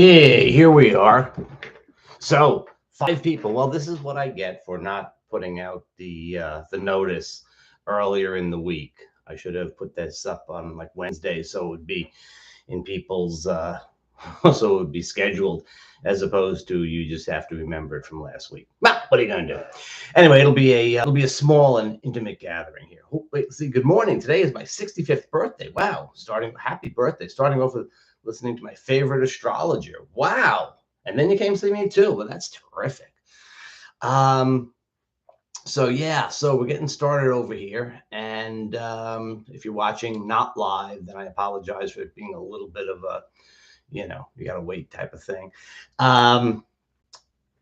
Hey, here we are. So, 5 people. Well, this is what I get for not putting out the notice earlier in the week. I should have put this up on like Wednesday, so it would be in people's so it would be scheduled, as opposed to you just have to remember it from last week. Well, what are you gonna do? Anyway, it'll be a small and intimate gathering here. Oh, wait, see, good morning. Today is my 65th birthday. Wow, happy birthday. Starting off with listening to my favorite astrologer. Wow. And then you came to see me too. Well, that's terrific. Um, so we're getting started over here. And if you're watching not live, then I apologize for it being a little bit of a, you got to wait type of thing.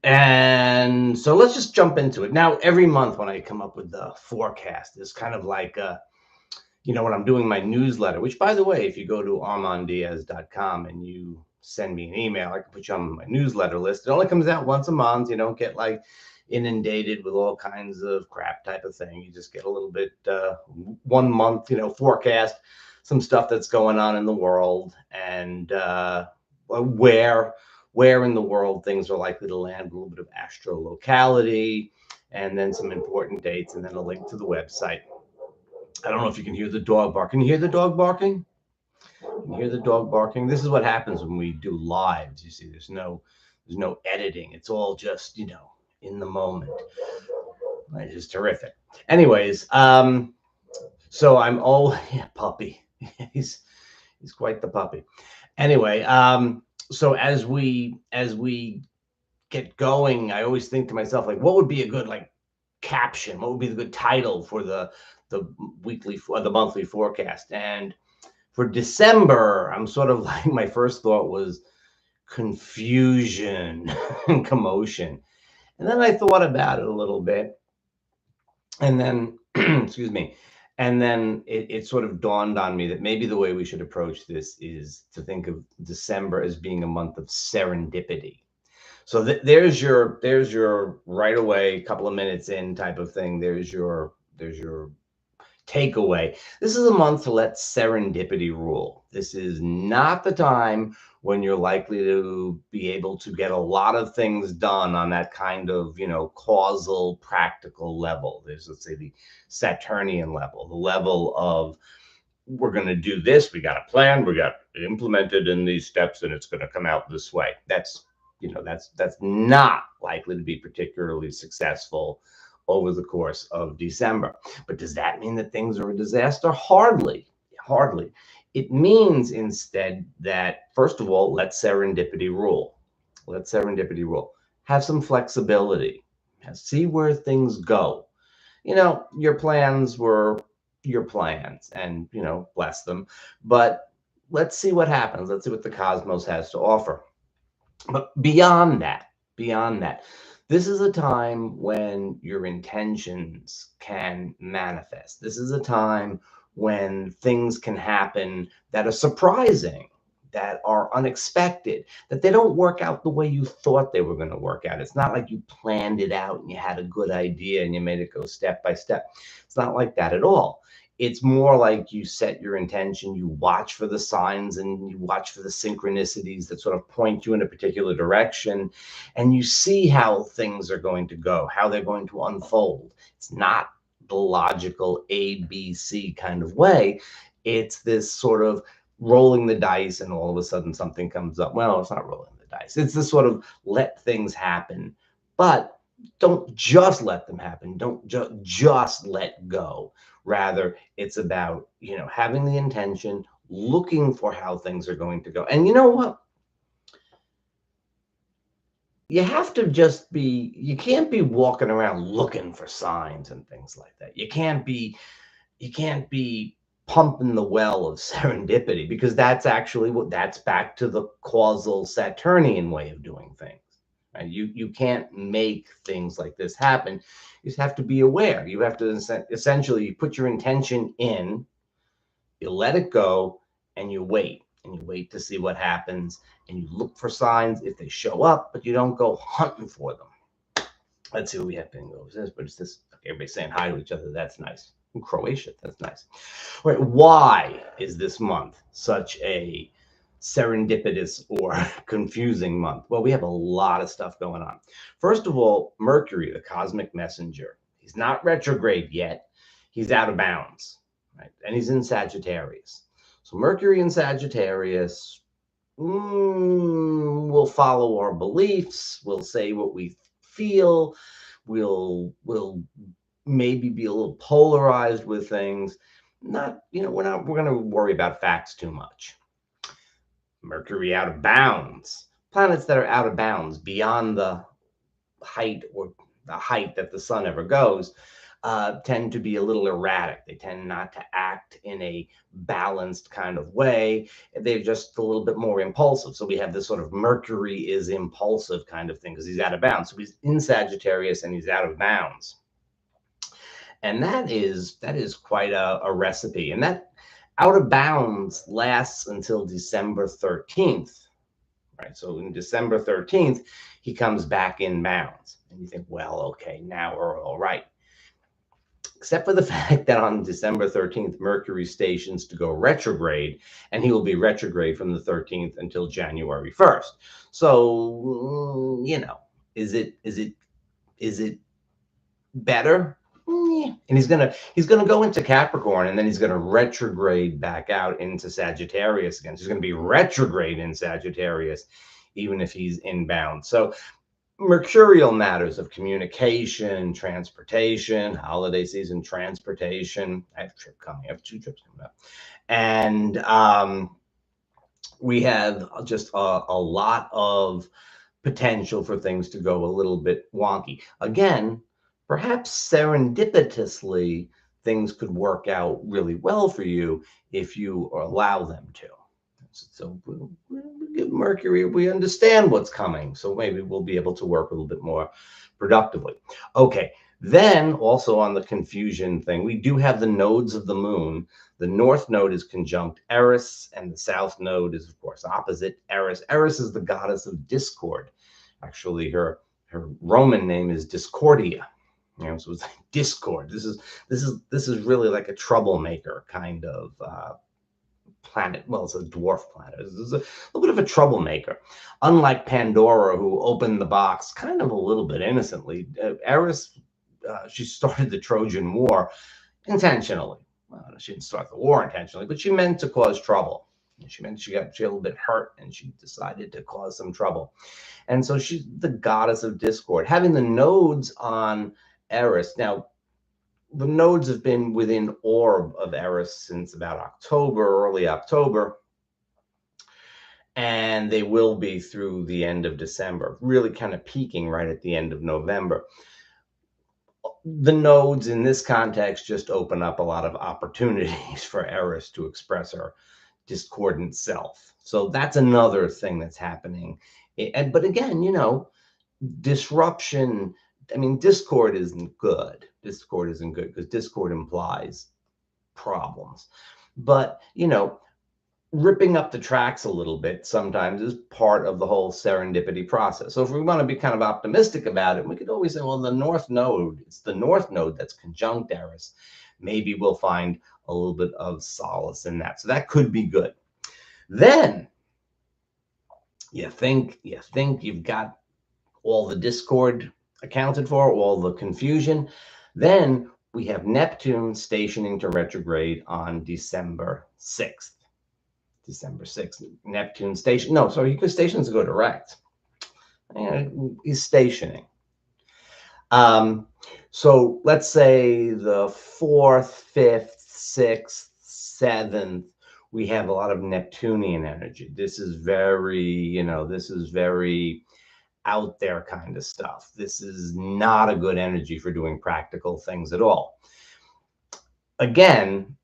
And so let's just jump into it. Now, every month when I come up with the forecast, it's kind of like, when I'm doing my newsletter, which, by the way, if you go to armanddiaz.com and you send me an email, I can put you on my newsletter list. It only comes out once a month. You don't get like inundated with all kinds of crap type of thing. You just get a little bit 1 month, forecast, some stuff that's going on in the world, and where in the world things are likely to land, a little bit of astrolocality, and then some important dates, and then a link to the website. I don't know if you can hear the dog bark. Can you hear the dog barking? Can you hear the dog barking? This is what happens when we do lives. You see, there's no editing. It's all just, in the moment. Which is terrific. Anyways, so I'm puppy. he's quite the puppy. Anyway, so as we get going, I always think to myself, like, what would be a good caption? What would be the good title for the weekly or the monthly forecast? And for December, I'm sort of like, my first thought was confusion and commotion. And then I thought about it a little bit, and then excuse me, and then it sort of dawned on me that maybe the way we should approach this is to think of December as being a month of serendipity. So there's your right away, couple of minutes in type of thing. There's your takeaway. This is a month to let serendipity rule. This is not the time when you're likely to be able to get a lot of things done on that kind of, causal, practical level. There's, let's say, the Saturnian level, the level of, we're going to do this, we got a plan, we got it implemented in these steps, and it's going to come out this way. That's not likely to be particularly successful over the course of December. But does that mean that things are a disaster? Hardly. It means instead that, first of all, let serendipity rule. Let serendipity rule. Have some flexibility. See where things go. Your plans were your plans, and, bless them. But let's see what happens. Let's see what the cosmos has to offer. But beyond that, this is a time when your intentions can manifest. This is a time when things can happen that are surprising, that are unexpected, that they don't work out the way you thought they were going to work out. It's not like you planned it out and you had a good idea and you made it go step by step. It's not like that at all. It's more like you set your intention, you watch for the signs, and you watch for the synchronicities that sort of point you in a particular direction, and you see how things are going to go, how they're going to unfold. It's not the logical ABC kind of way. It's this sort of rolling the dice, and all of a sudden something comes up. Well, it's not rolling the dice. It's this sort of let things happen, but don't just let them happen. Don't just let go. Rather, it's about, having the intention, looking for how things are going to go. And you know what? You have to you can't be walking around looking for signs and things like that. You can't be pumping the well of serendipity, because that's actually that's back to the causal Saturnian way of doing things. Right? You can't make things like this happen. You just have to be aware. You have to essentially put your intention in, you let it go, and you wait. And you wait to see what happens. And you look for signs if they show up, but you don't go hunting for them. Let's see what we have. But it's this. Okay, everybody's saying hi to each other. That's nice. In Croatia, that's nice. All right, why is this month such a serendipitous or confusing month? Well, we have a lot of stuff going on. First of all, Mercury, the cosmic messenger, he's not retrograde yet. He's out of bounds, right? And he's in Sagittarius. So Mercury in Sagittarius will follow our beliefs. We'll say what we feel. We'll maybe be a little polarized with things. Not, we're going to worry about facts too much. Mercury out of bounds. Planets that are out of bounds, beyond the height that the sun ever goes, tend to be a little erratic. They tend not to act in a balanced kind of way. They're just a little bit more impulsive. So we have this sort of Mercury is impulsive kind of thing because he's out of bounds. So he's in Sagittarius and he's out of bounds. And that is quite a recipe. And that out of bounds lasts until December 13th. Right. So in December 13th, he comes back in bounds. And you think, well, okay, now we're all right. Except for the fact that on December 13th, Mercury stations to go retrograde, and he will be retrograde from the 13th until January 1st. So, is it better? And he's gonna go into Capricorn, and then he's gonna retrograde back out into Sagittarius again. So he's gonna be retrograde in Sagittarius, even if he's inbound. So mercurial matters of communication, transportation, holiday season transportation. I have a trip coming. I have 2 trips coming up, and we have just a lot of potential for things to go a little bit wonky. Again, perhaps serendipitously, things could work out really well for you if you allow them to. So we'll give Mercury, we understand what's coming. So maybe we'll be able to work a little bit more productively. Okay, then also on the confusion thing, we do have the nodes of the moon. The north node is conjunct Eris, and the south node is, of course, opposite Eris. Eris is the goddess of discord. Actually, her Roman name is Discordia. So it's like discord. This is really like a troublemaker kind of planet. Well, it's a dwarf planet. This is a little bit of a troublemaker. Unlike Pandora, who opened the box kind of a little bit innocently, Eris, she started the Trojan War intentionally. Well, she didn't start the war intentionally, but she meant to cause trouble. She got a little bit hurt, and she decided to cause some trouble. And so she's the goddess of discord. Having the nodes on Eris. Now, the nodes have been within orb of Eris since about October, early October, and they will be through the end of December, really kind of peaking right at the end of November. The nodes in this context just open up a lot of opportunities for Eris to express her discordant self. So that's another thing that's happening. But again, disruption. I mean, discord isn't good. Discord isn't good because discord implies problems. But, ripping up the tracks a little bit sometimes is part of the whole serendipity process. So if we want to be kind of optimistic about it, we could always say, well, it's the north node that's conjunct Eris. Maybe we'll find a little bit of solace in that. So that could be good. Then you think you've got all the discord accounted for, all the confusion. Then we have Neptune stationing to retrograde on December 6th. December 6th. Neptune station. No, sorry, he could station to go direct. He's stationing. So let's say the 4th, 5th, 6th, 7th, we have a lot of Neptunian energy. This is very, out there kind of stuff. This is not a good energy for doing practical things at all. Again,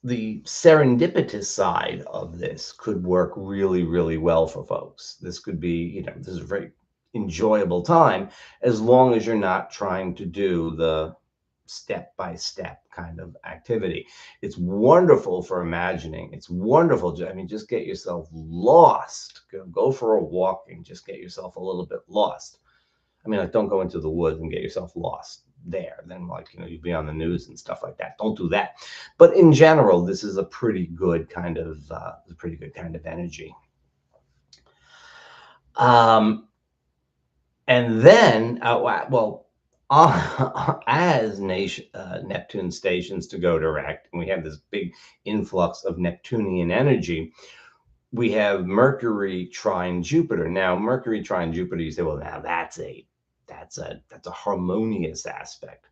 the serendipitous side of this could work really, really well for folks. This could be, this is a very enjoyable time as long as you're not trying to do the step-by-step kind of activity. It's wonderful for imagining. It's wonderful. Just get yourself lost. Go for a walk and just get yourself a little bit lost. Don't go into the woods and get yourself lost. there. Then, like, you'll be on the news and stuff like that. Don't do that. But in general, this is a pretty good kind of energy. And then, as Neptune stations to go direct, and we have this big influx of Neptunian energy, we have Mercury trine Jupiter. Now, Mercury trine Jupiter, you say, well, now that's a harmonious aspect.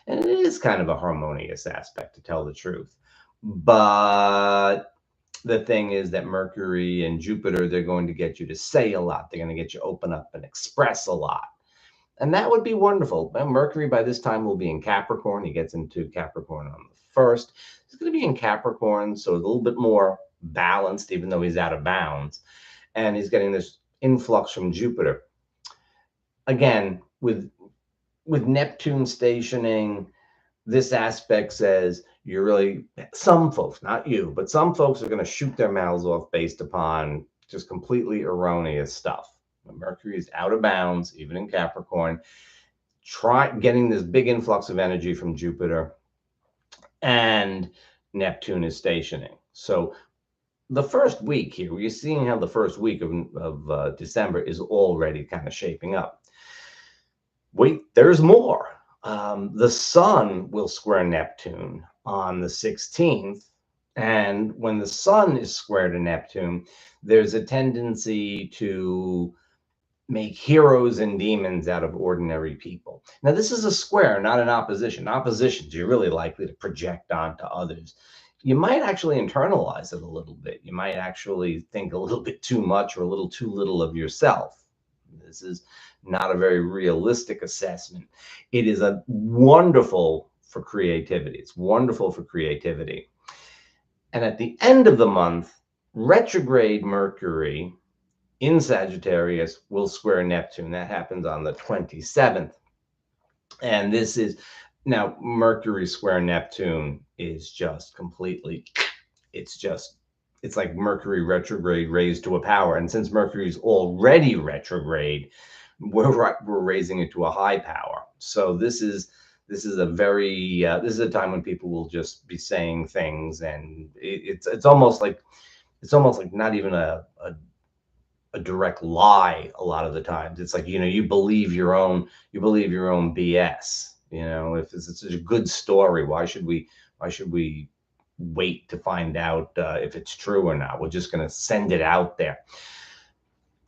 And it is kind of a harmonious aspect, to tell the truth. But the thing is that Mercury and Jupiter, they're going to get you to say a lot. They're going to get you to open up and express a lot. And that would be wonderful. Mercury by this time will be in Capricorn. He gets into Capricorn on the 1st. He's going to be in Capricorn, so a little bit more balanced, even though he's out of bounds. And he's getting this influx from Jupiter. Again, with Neptune stationing, this aspect says you're really, some folks, not you, but some folks are going to shoot their mouths off based upon just completely erroneous stuff. When Mercury is out of bounds, even in Capricorn, try getting this big influx of energy from Jupiter, and Neptune is stationing. So the first week here, you're seeing how the first week of December is already kind of shaping up. Wait, there's more. The Sun will square Neptune on the 16th. And when the Sun is square to Neptune, there's a tendency to make heroes and demons out of ordinary people. Now, this is a square, not an opposition. Oppositions, you're really likely to project onto others. You might actually internalize it a little bit. You might actually think a little bit too much or a little too little of yourself. This is not a very realistic assessment. It is a wonderful for creativity. It's wonderful for creativity. And at the end of the month, retrograde Mercury in Sagittarius will square Neptune. That happens on the 27th. And this is, now Mercury square Neptune is just completely, it's like Mercury retrograde raised to a power. And since Mercury's already retrograde, we're raising it to a high power. So this is a very this is a time when people will just be saying things, and it's almost like not even a direct lie. A lot of the times it's like, you believe your own BS. If it's such a good story, why should we wait to find out if it's true or not? We're just going to send it out there.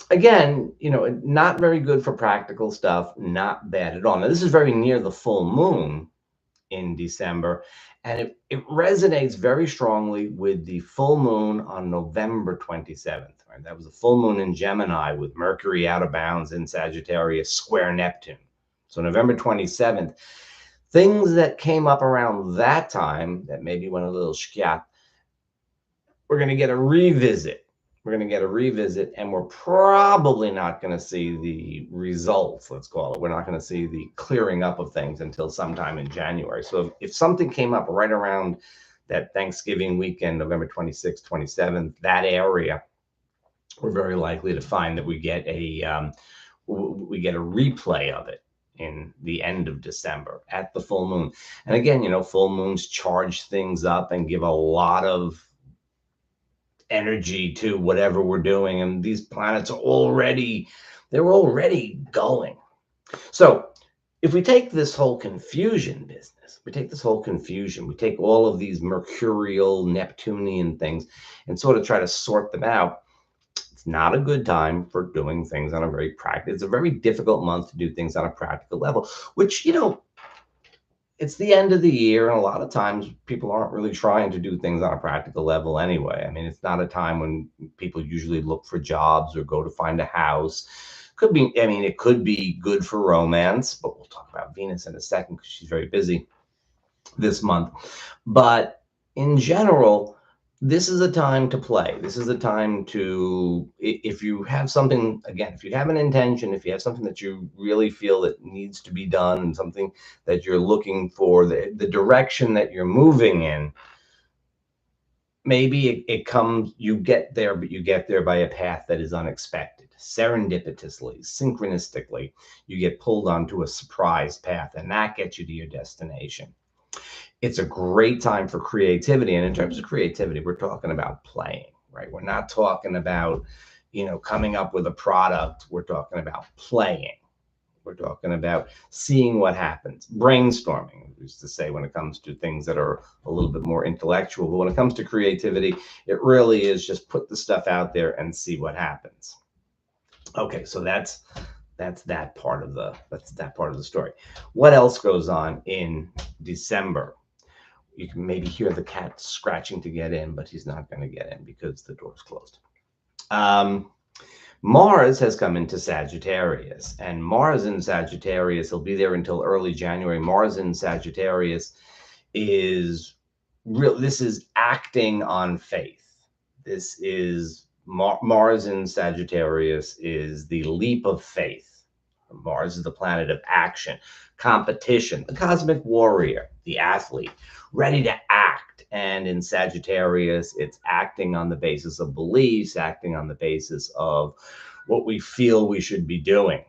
Again, not very good for practical stuff, not bad at all. Now, this is very near the full moon in December, and it resonates very strongly with the full moon on November 27th. Right? That was a full moon in Gemini with Mercury out of bounds in Sagittarius square Neptune. So November 27th, things that came up around that time that maybe went a little shkiat, we're going to get a revisit. And we're probably not going to see the results, let's call it. We're not going to see the clearing up of things until sometime in January. So if something came up right around that Thanksgiving weekend, November 26th, 27th, that area, we're very likely to find that we get a replay of it in the end of December at the full moon. And again, full moons charge things up and give a lot of energy to whatever we're doing, and these planets are already going. So if we take this whole confusion business, we take all of these mercurial Neptunian things and sort of try to sort them out, it's not a good time for doing things on a very practical. It's a very difficult month to do things on a practical level, which it's the end of the year, and a lot of times people aren't really trying to do things on a practical level anyway. I mean, it's not a time when people usually look for jobs or go to find a house. It could be good for romance, but we'll talk about Venus in a second because she's very busy this month. But in general, this is a time to play. This is a time to, if you have something, again, if you have an intention, if you have something that you really feel that needs to be done, something that you're looking for, the direction that you're moving in, maybe it comes, you get there, but you get there by a path that is unexpected. Serendipitously, synchronistically, you get pulled onto a surprise path, and that gets you to your destination. It's a great time for creativity. And in terms of creativity, we're talking about playing, right? We're not talking about, coming up with a product. We're talking about playing. We're talking about seeing what happens, brainstorming, I used to say, when it comes to things that are a little bit more intellectual. But when it comes to creativity, it really is just put the stuff out there and see what happens. Okay, so that's that part of the story. What else goes on in December? You can maybe hear the cat scratching to get in, but he's not going to get in because the door's closed. Mars has come into Sagittarius, and Mars in Sagittarius, he'll be there until early January. Mars in Sagittarius is real. This is acting on faith. This is Mars in Sagittarius is the leap of faith. Mars is the planet of action, competition, the cosmic warrior, the athlete, ready to act. And in Sagittarius, it's acting on the basis of beliefs, acting on the basis of what we feel we should be doing.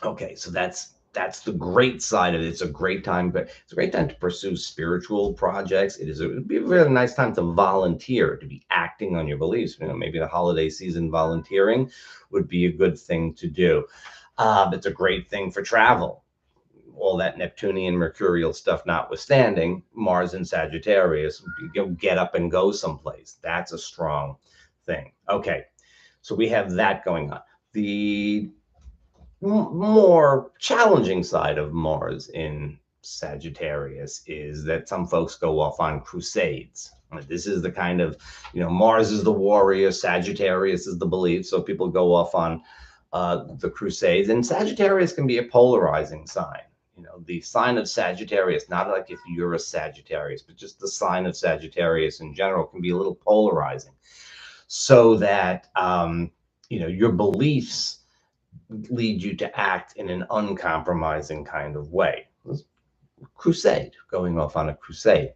Okay, so that's the great side of it. It's a great time, but it's a great time to pursue spiritual projects. It would be a really nice time to volunteer, to be acting on your beliefs. Maybe the holiday season volunteering would be a good thing to do. It's a great thing for travel. All that Neptunian mercurial stuff notwithstanding, Mars in Sagittarius, get up and go someplace. That's a strong thing. Okay, so we have that going on. The more challenging side of Mars in Sagittarius is that some folks go off on crusades. This is the kind of, Mars is the warrior, Sagittarius is the belief. So people go off on the crusades, and Sagittarius can be a polarizing sign. The sign of Sagittarius, not like if you're a Sagittarius, but just the sign of Sagittarius in general can be a little polarizing, so that, your beliefs lead you to act in an uncompromising kind of way. Crusade, going off on a crusade.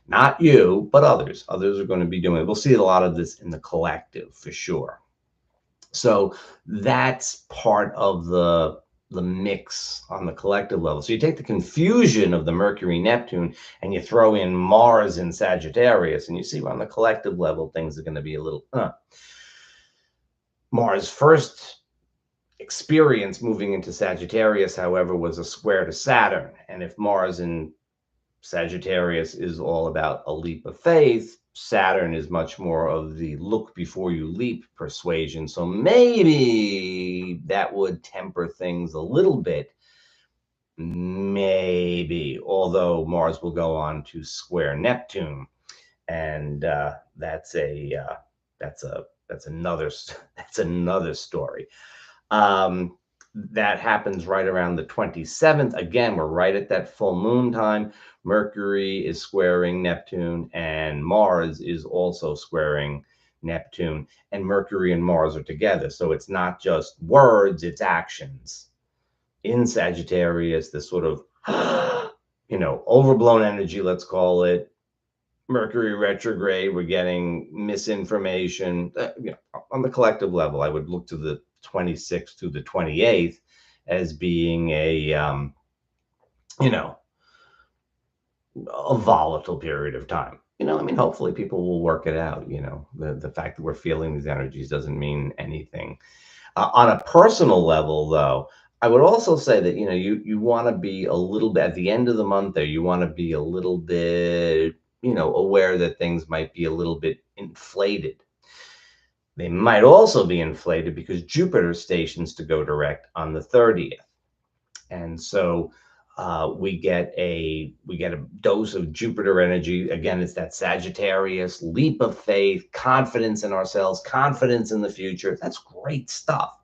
Not you, but others. Others are going to be doing it. We'll see a lot of this in the collective for sure. So that's part of the mix on the collective level. So you take the confusion of the Mercury, Neptune, and you throw in Mars in Sagittarius, and you see on the collective level, things are going to be a little, Mars' first experience moving into Sagittarius, however, was a square to Saturn. And if Mars in Sagittarius is all about a leap of faith, Saturn is much more of the look before you leap persuasion. So maybe that would temper things a little bit. Maybe, although Mars will go on to square Neptune, and that's another story. That happens right around the 27th. Again, we're right at that full moon time. Mercury is squaring Neptune, and Mars is also squaring Neptune, and Mercury and Mars are together. So it's not just words, it's actions. In Sagittarius, this sort of, overblown energy, let's call it. Mercury retrograde, we're getting misinformation. On the collective level, I would look to the 26th to the 28th as being a volatile period of time. Hopefully people will work it out. The fact that we're feeling these energies doesn't mean anything. On a personal level, though, I would also say that, you want to be a little bit, at the end of the month there, you want to be a little bit, aware that things might be a little bit inflated. They might also be inflated because Jupiter stations to go direct on the 30th. And so we get a dose of Jupiter energy. Again, it's that Sagittarius leap of faith, confidence in ourselves, confidence in the future. That's great stuff.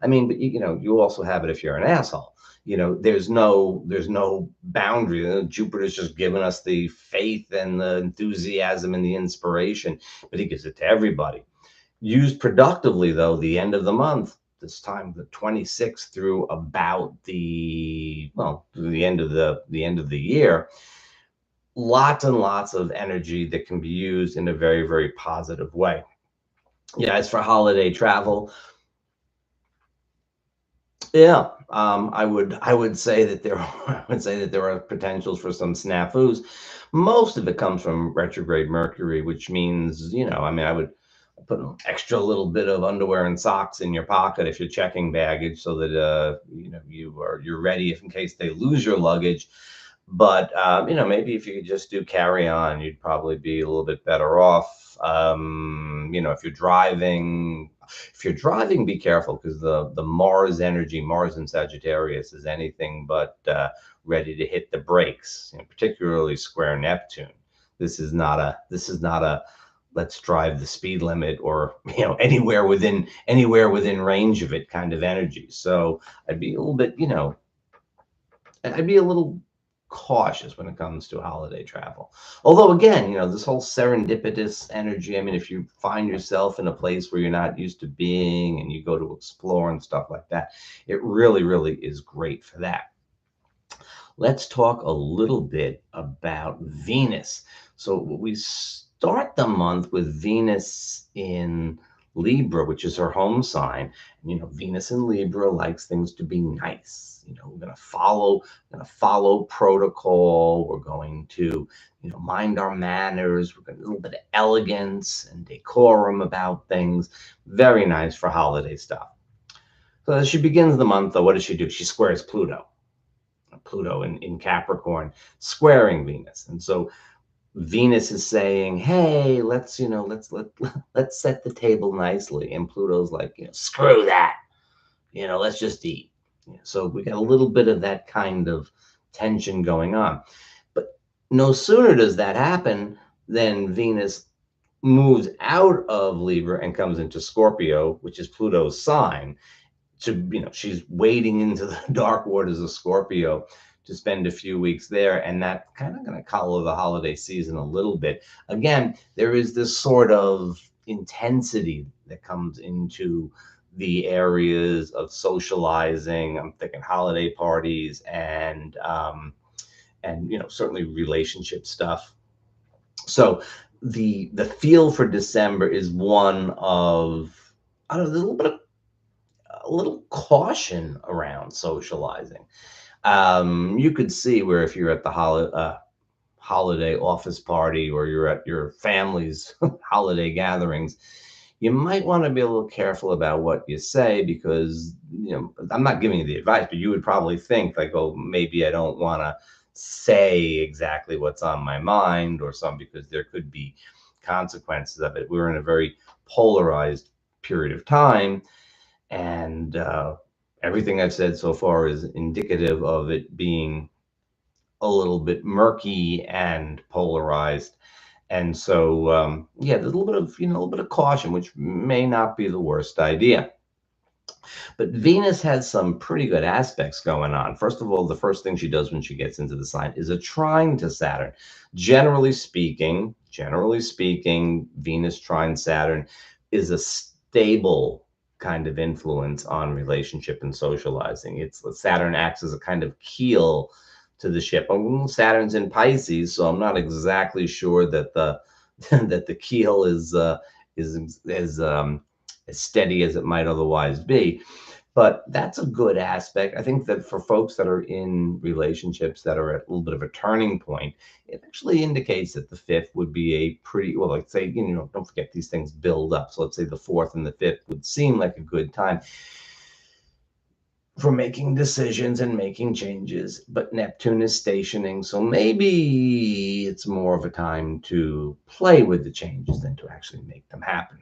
But you also have it if you're an asshole. There's no boundary. Jupiter's just giving us the faith and the enthusiasm and the inspiration, but he gives it to everybody. Used productively, though, the end of the month, this time the 26th through about the end of the year, lots and lots of energy that can be used in a very, very positive way. Yeah, as for holiday travel, yeah, I would say that there I would say that there are potentials for some snafus. Most of it comes from retrograde Mercury, which means, I mean, I would put an extra little bit of underwear and socks in your pocket if you're checking baggage, so that you're ready if in case they lose your luggage. But maybe if you could just do carry on, you'd probably be a little bit better off. If you're driving, be careful, because the Mars energy, Mars in Sagittarius, is anything but ready to hit the brakes. Particularly square Neptune. This is not a let's drive the speed limit, or anywhere within range of it kind of energy. So I'd be a little bit, I'd be a little cautious when it comes to holiday travel. Although, again, this whole serendipitous energy, I mean, if you find yourself in a place where you're not used to being and you go to explore and stuff like that, it really, really is great for that. Let's talk a little bit about Venus. So we start the month with Venus in Libra, which is her home sign. Venus in Libra likes things to be nice. We're going to follow protocol. We're going to, mind our manners. We're going to a little bit of elegance and decorum about things. Very nice for holiday stuff. So as she begins the month, though, what does she do? She squares Pluto. Pluto in Capricorn, squaring Venus. And so Venus is saying, hey, let's set the table nicely. And Pluto's like, screw that. Let's just eat. So we got a little bit of that kind of tension going on. But no sooner does that happen than Venus moves out of Libra and comes into Scorpio, which is Pluto's sign. She's wading into the dark waters of Scorpio to spend a few weeks there, and that kind of going to color the holiday season a little bit. Again, there is this sort of intensity that comes into the areas of socializing. I'm thinking holiday parties and certainly relationship stuff. So the feel for December is one of, I don't know, a little caution around socializing. You could see where if you're at the holiday office party, or you're at your family's holiday gatherings, you might want to be a little careful about what you say, because, I'm not giving you the advice, but you would probably think like, oh, maybe I don't want to say exactly what's on my mind or something, because there could be consequences of it. We're in a very polarized period of time, and everything I've said so far is indicative of it being a little bit murky and polarized. And so, there's a little bit of caution, which may not be the worst idea. But Venus has some pretty good aspects going on. First of all, the first thing she does when she gets into the sign is a trine to Saturn. Generally speaking, Venus trine Saturn is a stable kind of influence on relationship and socializing. Saturn acts as a kind of keel to the ship. Saturn's in Pisces, so I'm not exactly sure that the that the keel is as steady as it might otherwise be. But that's a good aspect. I think that for folks that are in relationships that are at a little bit of a turning point, it actually indicates that the fifth would be a pretty, well, let's say, don't forget these things build up. So let's say the fourth and the fifth would seem like a good time for making decisions and making changes. But Neptune is stationing, so maybe it's more of a time to play with the changes than to actually make them happen.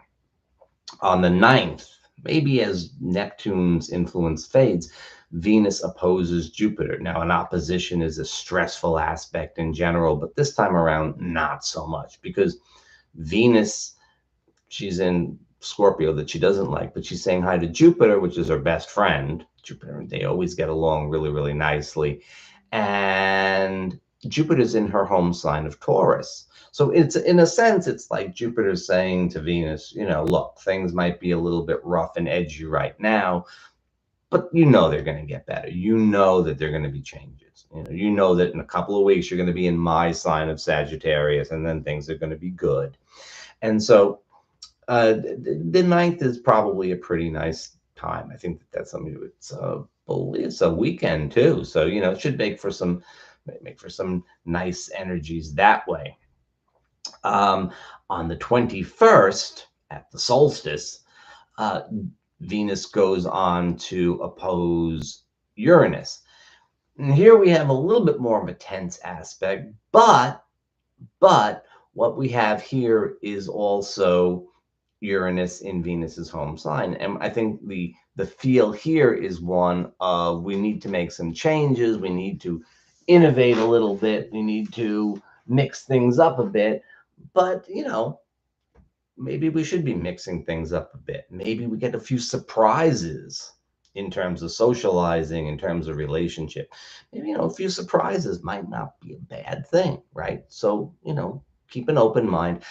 On the 9th, maybe as Neptune's influence fades, Venus opposes Jupiter. Now, an opposition is a stressful aspect in general, but this time around, not so much, because Venus, she's in Scorpio that she doesn't like, but she's saying hi to Jupiter, which is her best friend. Jupiter, they always get along really, really nicely. And Jupiter's in her home sign of Taurus. So it's, in a sense, it's like Jupiter's saying to Venus, look, things might be a little bit rough and edgy right now, but you know they're going to get better. You know that they're going to be changes. You know that in a couple of weeks you're going to be in my sign of Sagittarius, and then things are going to be good. And so the 9th is probably a pretty nice time. I think that's something. It's a weekend too, so it should make for some nice energies that way. On the 21st at the solstice, uh, Venus goes on to oppose Uranus. And here we have a little bit more of a tense aspect, but what we have here is also Uranus in Venus's home sign. And I think the feel here is one of, we need to make some changes, we need to innovate a little bit, we need to mix things up a bit, but maybe we should be mixing things up a bit. Maybe we get a few surprises in terms of socializing, in terms of relationship. Maybe, a few surprises might not be a bad thing, right? So, keep an open mind.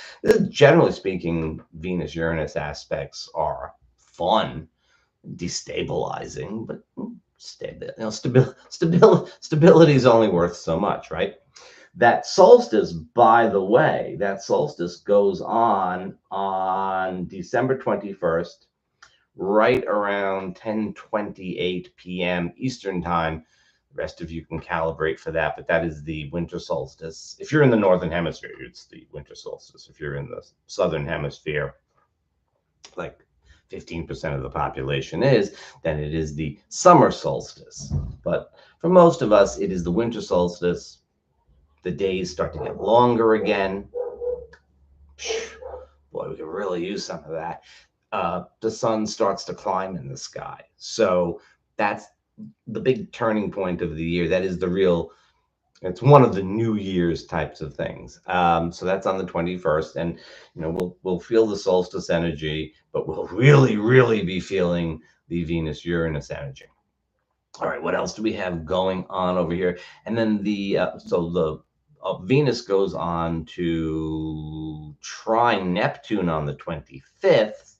Generally speaking, Venus-Uranus aspects are fun, destabilizing, but stability is only worth so much, right? That solstice, by the way, goes on December 21st, right around 10:28 p.m. Eastern time. The rest of you can calibrate for that, but that is the winter solstice. If you're in the northern hemisphere, it's the winter solstice. If you're in the southern hemisphere, like 15% of the population is, then it is the summer solstice. But for most of us, it is the winter solstice. The days start to get longer again. Boy, we could really use some of that. The sun starts to climb in the sky. So that's the big turning point of the year. That is it's one of the New Year's types of things. So that's on the 21st, and we'll feel the solstice energy, but we'll really, really be feeling the Venus-Uranus energy. All right, what else do we have going on over here? And then Venus goes on to trine Neptune on the 25th.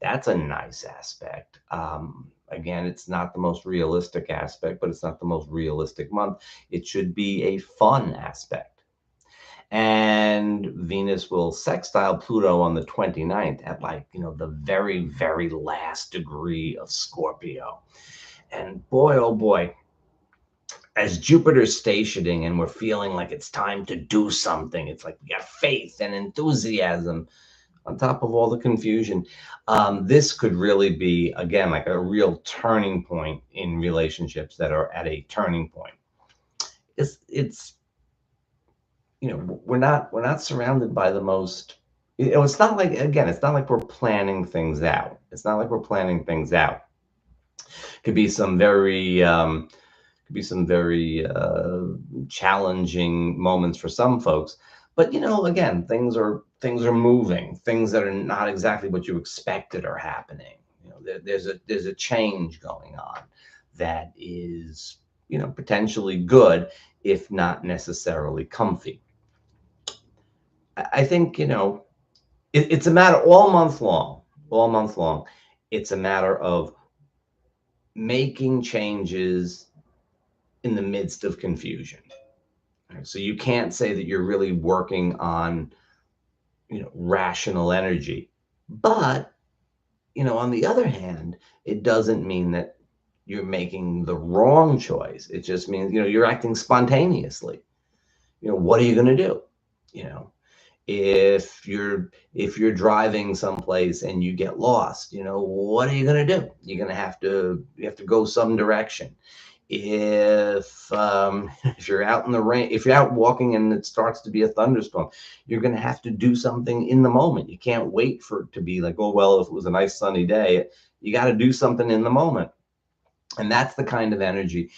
That's a nice aspect. Again, it's not the most realistic aspect, but it's not the most realistic month. It should be a fun aspect. And Venus will sextile Pluto on the 29th at the very, very last degree of Scorpio. And boy, oh boy, as Jupiter's stationing and we're feeling like it's time to do something, it's like we got faith and enthusiasm on top of all the confusion. This could really be, again, like a real turning point in relationships that are at a turning point. It's we're not surrounded by the most. It's not like, again, it's not like we're planning things out. It's not like we're planning things out. Could be some very challenging moments for some folks, but again, things are moving. Things that are not exactly what you expected are happening. There's a change going on that is potentially good, if not necessarily comfy. I think it's a matter all month long. It's a matter of making changes in the midst of confusion. So you can't say that you're really working on, rational energy. But, on the other hand, it doesn't mean that you're making the wrong choice. It just means, you're acting spontaneously. What are you going to do? If you're driving someplace and you get lost, what are you going to do? You're going to have to go some direction. If you're out in the rain, if you're out walking and it starts to be a thunderstorm, you're going to have to do something in the moment. You can't wait for it to be like, oh, well, if it was a nice sunny day. You got to do something in the moment. And that's the kind of energy,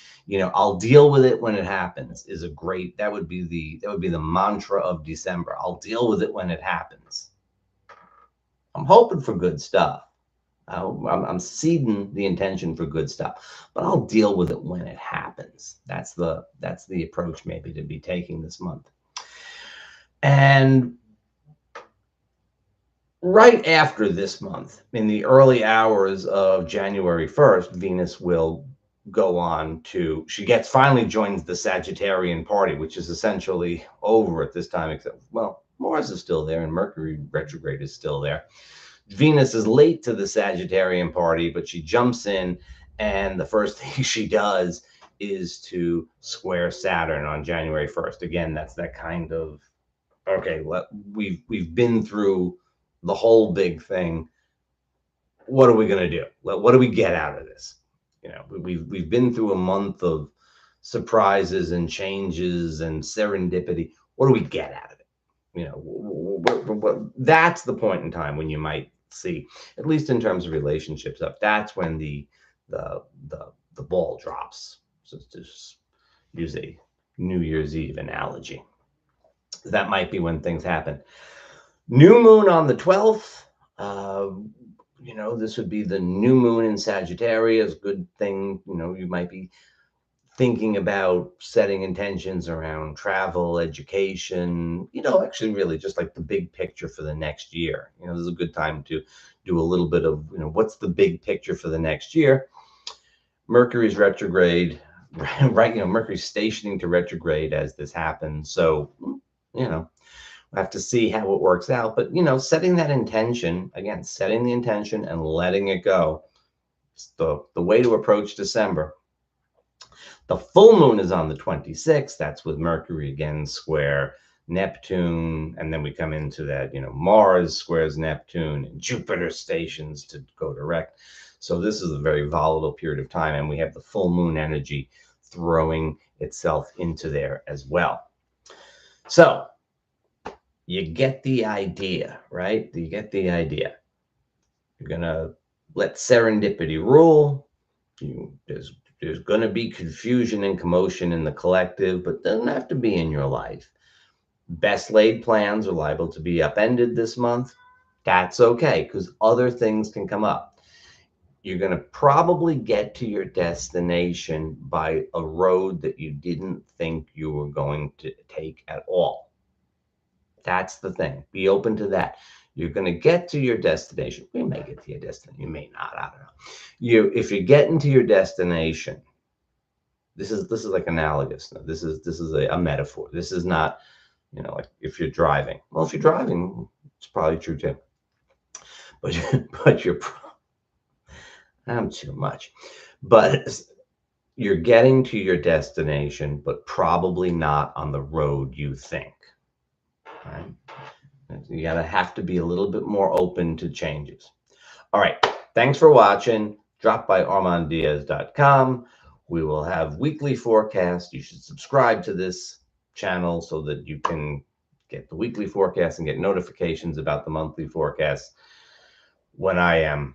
I'll deal with it when it happens is that would be the mantra of December. I'll deal with it when it happens. I'm hoping for good stuff. I'm seeding the intention for good stuff, but I'll deal with it when it happens. That's the approach maybe to be taking this month. And Right after this month, in the early hours of January 1st, Venus will go on to, she gets finally joins the Sagittarian party, which is essentially over at this time, except, well, Mars is still there and Mercury retrograde is still there. Venus is late to the Sagittarian party, but she jumps in, and the first thing she does is to square Saturn on January 1st. Again, that's that kind of, okay, we've been through the whole big thing. What are we going to do? What do we get out of this? You know, we've been through a month of surprises and changes and serendipity. What do we get out of it? You know, that's the point in time when you might see, at least in terms of relationships, up. That's when the the ball drops. So just use a New Year's Eve analogy. That might be when things happen. New moon on the 12th. Uh, you know, this would be the new moon in Sagittarius. Good thing, you know, you might be thinking about setting intentions around travel, education, you know, actually really just like the big picture for the next year. You know, this is a good time to do a little bit of, you know, what's the big picture for the next year? Mercury's retrograde, right? You know, Mercury's stationing to retrograde as this happens. So, you know, we'll have to see how it works out. But, you know, setting that intention, again, setting the intention and letting it go. It's the way to approach December. The full moon is on the 26th. That's with Mercury again square Neptune. And then we come into that, you know, Mars squares Neptune and Jupiter stations to go direct. So this is a very volatile period of time. And we have the full moon energy throwing itself into there as well. So you get the idea, right? You get the idea. You're going to let serendipity rule. There's going to be confusion and commotion in the collective, but doesn't have to be in your life. Best laid plans are liable to be upended this month. That's okay, because other things can come up. You're going to probably get to your destination by a road that you didn't think you were going to take at all. That's the thing. Be open to that. You're going to get to your destination. You may get to your destination. You may not. I don't know. If you're getting to your destination, this is like analogous. No, this is a metaphor. This is not, you know, like if you're driving. Well, if you're driving, it's probably true too. But you're I'm too much. But you're getting to your destination, but probably not on the road you think. Right? You gotta have to be a little bit more open to changes. All right. Thanks for watching. Drop by armanddiaz.com. We will have weekly forecasts. You should subscribe to this channel so that you can get the weekly forecast and get notifications about the monthly forecasts when I am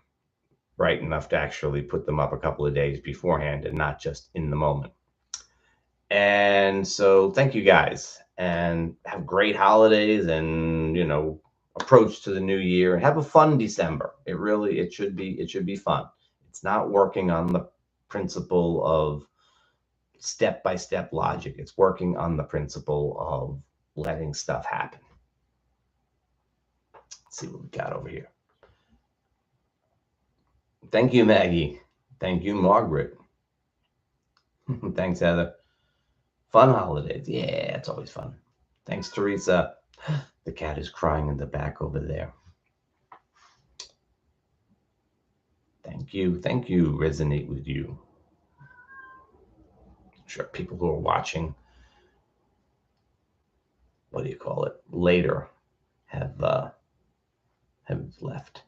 bright enough to actually put them up a couple of days beforehand and not just in the moment. And so thank you guys, and have great holidays, and, you know, approach to the new year. Have a fun December. It should be fun. It's not working on the principle of step-by-step logic. It's working on the principle of letting stuff happen. Let's see what we got over here. Thank you, Maggie. Thank you, Margaret. Thanks, Heather. Fun holidays. Yeah, it's always fun. Thanks, Teresa. The cat is crying in the back over there. Thank you. Thank you. Resonate with you. I'm sure people who are watching, what do you call it, later have left.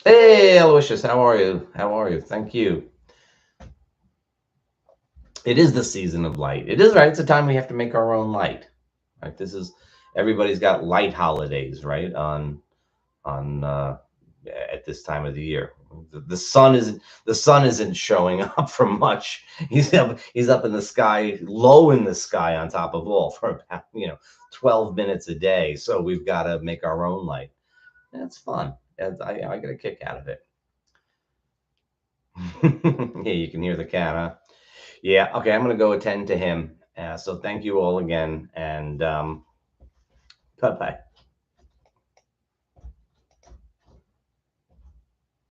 Hey, Aloysius, how are you? How are you? Thank you. It is the season of light. It is, right? It's a time we have to make our own light. Right? This is, everybody's got light holidays, right? On at this time of the year. The sun isn't showing up for much. He's up in the sky, low in the sky on top of all for about, you know, 12 minutes a day. So we've got to make our own light. That's fun. I get a kick out of it. Yeah, you can hear the cat, huh? Yeah, okay, I'm gonna go attend to him. So thank you all again, and bye-bye.